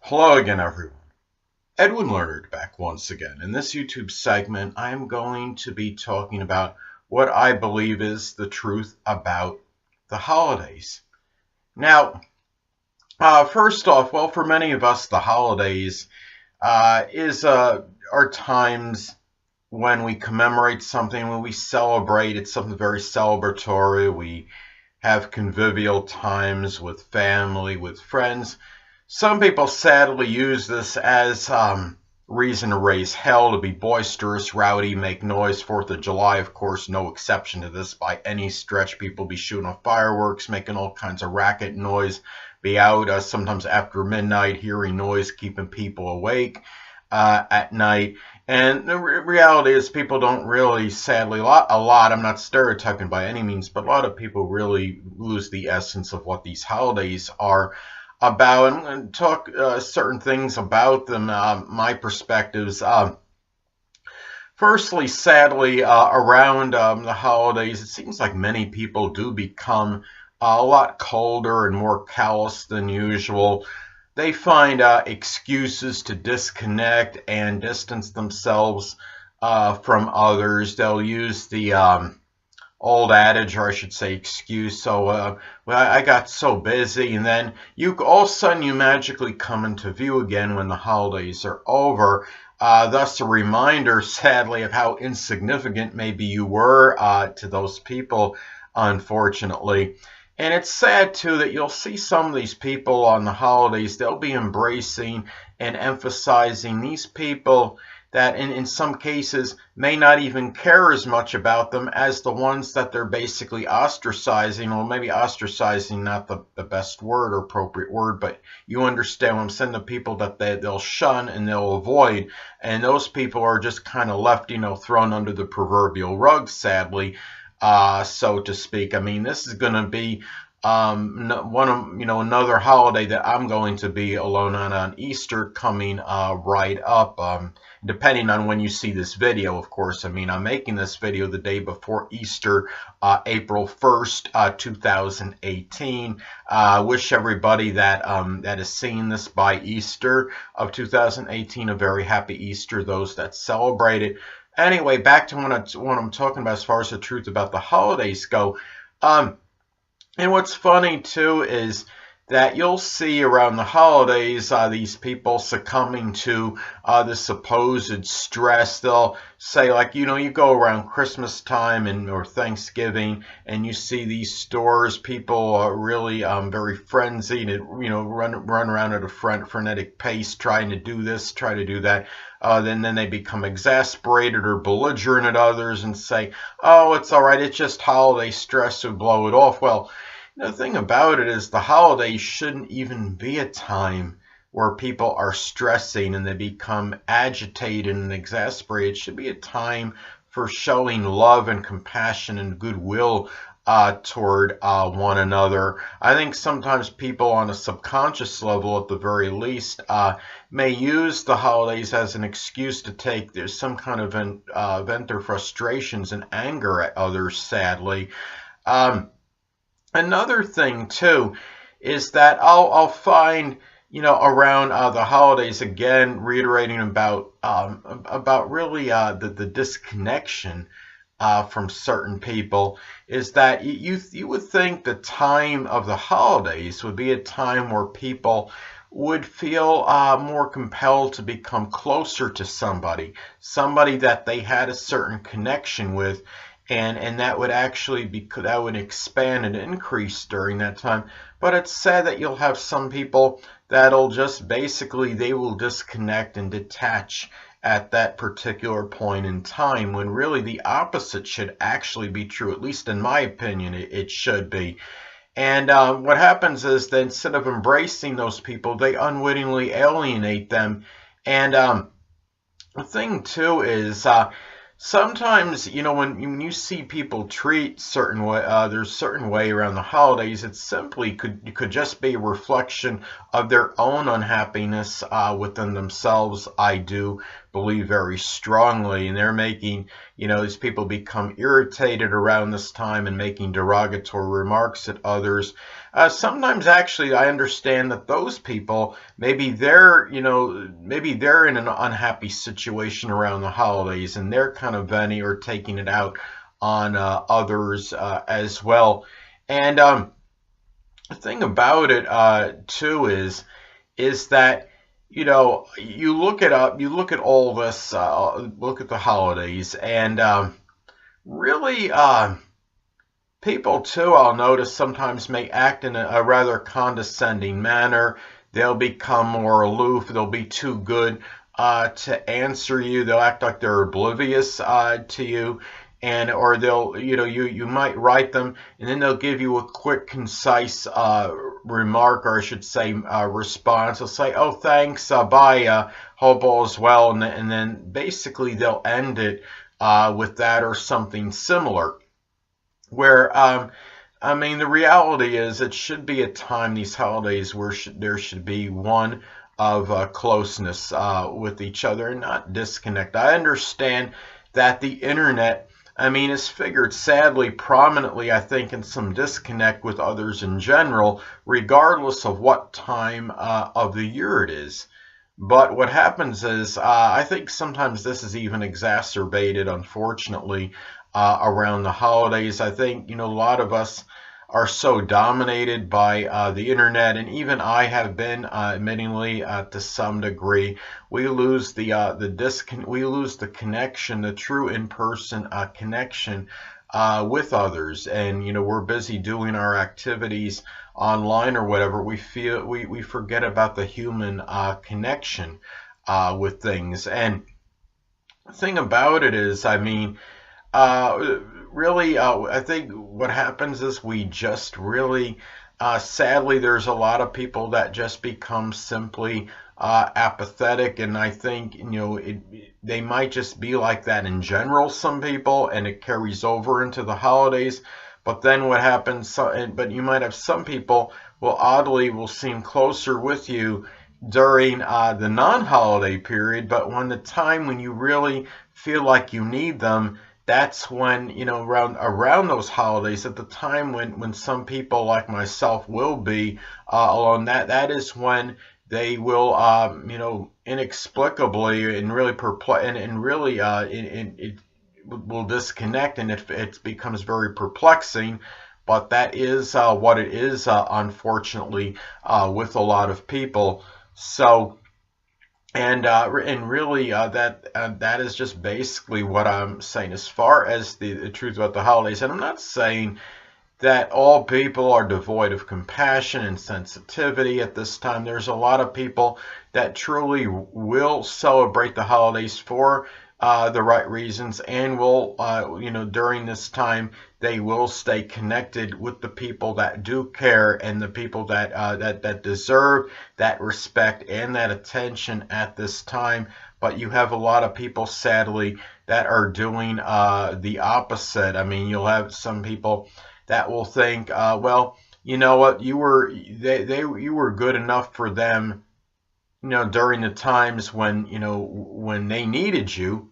Hello again, everyone. Edwin Leonard back once again. In this YouTube segment, I'm going to be talking about what I believe is the truth about the holidays. Now, first off, well, for many of us, the holidays are times when we commemorate something, when we celebrate. It's something very celebratory. We have convivial times with family, with friends. Some people sadly use this as reason to raise hell, to be boisterous, rowdy, make noise. 4th of July, of course, no exception to this by any stretch. People be shooting off fireworks, making all kinds of racket noise, be out sometimes after midnight, hearing noise, keeping people awake at night. And the reality is people don't really, sadly, a lot, I'm not stereotyping by any means, but a lot of people really lose the essence of what these holidays are about. I'm going to talk certain things about them, my perspectives. Firstly, sadly, around the holidays, it seems like many people do become a lot colder and more callous than usual. They find excuses to disconnect and distance themselves from others. They'll use the old adage, or I should say excuse. So, well, I got so busy, and then all of a sudden you magically come into view again when the holidays are over. Thus, a reminder, sadly, of how insignificant maybe you were to those people, unfortunately. And it's sad, too, that you'll see some of these people on the holidays, they'll be embracing and emphasizing these people that in some cases may not even care as much about them as the ones that they're basically ostracizing. Well, maybe ostracizing, not the best word or appropriate word, but you understand what I'm saying, the people that they'll shun and they'll avoid. And those people are just kind of left, thrown under the proverbial rug, sadly, so to speak. I mean, this is going to be another holiday that I'm going to be alone on Easter coming right up. Depending on when you see this video, of course. I mean, I'm making this video the day before Easter, April 1st, 2018. I wish everybody that is seeing this by Easter of 2018 a very happy Easter, those that celebrate it. Anyway, back to what I'm talking about as far as the truth about the holidays go. And what's funny, too, is that you'll see around the holidays these people succumbing to the supposed stress. They'll say, like, you go around Christmas time or Thanksgiving, and you see these stores, people are really very frenzied, run around at a frenetic pace, trying to do this, try to do that. Then they become exasperated or belligerent at others and say, oh, it's all right, it's just holiday stress, so blow it off. Well, the thing about it is the holidays shouldn't even be a time where people are stressing and they become agitated and exasperated. It should be a time for showing love and compassion and goodwill toward one another. I think sometimes people on a subconscious level, at the very least, may use the holidays as an excuse to take there's some kind of vent their frustrations and anger at others, sadly. Another thing, too, is that I'll find, around the holidays, again, reiterating about really the disconnection from certain people, is that you would think the time of the holidays would be a time where people would feel more compelled to become closer to somebody that they had a certain connection with. And that would actually that would expand and increase during that time. But it's sad that you'll have some people that'll just basically, they will disconnect and detach at that particular point in time, when really the opposite should actually be true. At least in my opinion, it should be. And what happens is that instead of embracing those people, they unwittingly alienate them. And the thing, too, is sometimes, when you see people treat certain way, there's a certain way around the holidays, it simply could just be a reflection of their own unhappiness within themselves, I do believe very strongly, and they're making, these people become irritated around this time and making derogatory remarks at others. Sometimes actually I understand that those people, maybe they're in an unhappy situation around the holidays, and they're kind of venting or taking it out on others as well. And the thing about it too is that you look at all this, look at the holidays, and really people too, I'll notice, sometimes may act in a rather condescending manner. They'll become more aloof. They'll be too good to answer you. They'll act like they're oblivious to you. And or they'll, you might write them, and then they'll give you a quick, concise remark, or I should say response. They'll say, "Oh, thanks, bye, hope all is well," and then basically they'll end it with that or something similar. Where I mean, the reality is, it should be a time, these holidays, where there should be one of closeness with each other and not disconnect. I understand that the internet, I mean, it's figured sadly prominently, I think, in some disconnect with others in general, regardless of what time of the year it is. But what happens is, I think sometimes this is even exacerbated, unfortunately, around the holidays. I think, a lot of us are so dominated by the internet, and even I have been, admittingly, to some degree. We lose the connection, the true in-person connection with others, and we're busy doing our activities online or whatever. We forget about the human connection with things. And the thing about it is, I mean, really, I think what happens is we just really, sadly, there's a lot of people that just become simply apathetic, and I think, they might just be like that in general, some people, and it carries over into the holidays. But then what happens, but you might have some people will seem closer with you during the non-holiday period, but when the time when you really feel like you need them, that's when, around those holidays, at the time when some people like myself will be alone, that is when they will, inexplicably and really and really it will disconnect, and it becomes very perplexing. But that is what it is, unfortunately, with a lot of people. So. And really, that is just basically what I'm saying as far as the truth about the holidays. And I'm not saying that all people are devoid of compassion and sensitivity at this time. There's a lot of people that truly will celebrate the holidays for the right reasons, and will, during this time, they will stay connected with the people that do care, and the people that that deserve that respect and that attention at this time. But you have a lot of people, sadly, that are doing the opposite. I mean, you'll have some people that will think, well, you know what, you were good enough for them, during the times when, when they needed you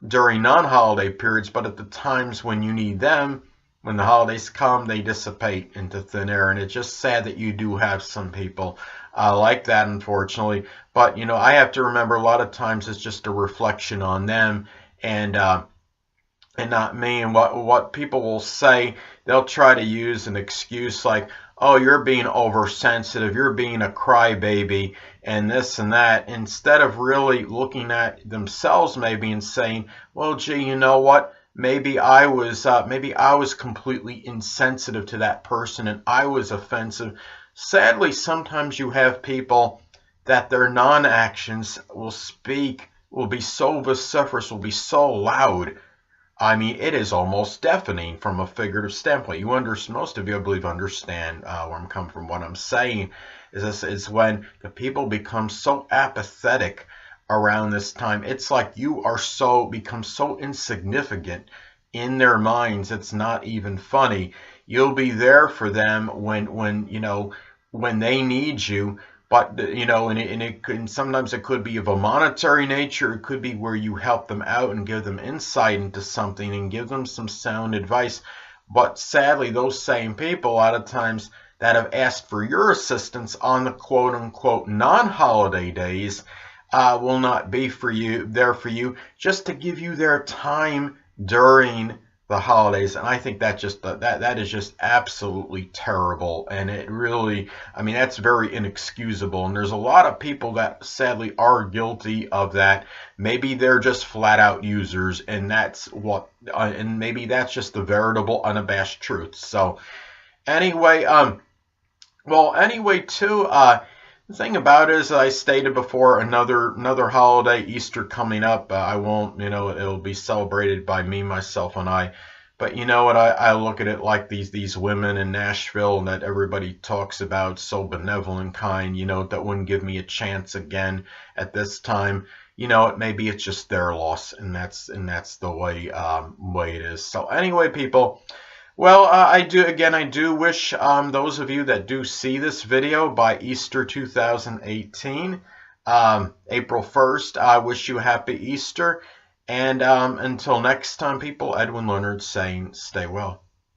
during non-holiday periods, but at the times when you need them, when the holidays come, they dissipate into thin air. And it's just sad that you do have some people like that, unfortunately. But, I have to remember, a lot of times it's just a reflection on them, and not me. And what people will say, they'll try to use an excuse like, "Oh, you're being oversensitive, you're being a crybaby," and this and that, instead of really looking at themselves maybe and saying, "Well, gee, you know what? Maybe I was completely insensitive to that person, and I was offensive." Sadly, sometimes you have people that their non-actions will be so vociferous, will be so loud. I mean, it is almost deafening from a figurative standpoint. Most of you, I believe, understand where I'm coming from. What I'm saying is when the people become so apathetic around this time, it's like you are become so insignificant in their minds. It's not even funny. You'll be there for them when they need you, But you know, and it could, sometimes it could be of a monetary nature. It could be where you help them out and give them insight into something and give them some sound advice. But sadly, those same people, a lot of times, that have asked for your assistance on the quote unquote non-holiday days will not be there for you, just to give you their time during the holidays. And I think that is just absolutely terrible, and it really, I mean, that's very inexcusable. And there's a lot of people that sadly are guilty of that. Maybe they're just flat out users, and that's what and maybe that's just the veritable unabashed truth. So anyway, well, anyway, too, the thing about it is, I stated before, another holiday, Easter, coming up. I won't, you know, it'll be celebrated by me, myself, and I. But you know what? I look at it like these women in Nashville that everybody talks about, so benevolent, kind, you know, that wouldn't give me a chance again at this time. You know, maybe it's just their loss, and that's the way it is. So anyway, people. Well, I do wish those of you that do see this video by Easter 2018, April 1st, I wish you a happy Easter. And until next time, people, Edwin Leonard saying, stay well.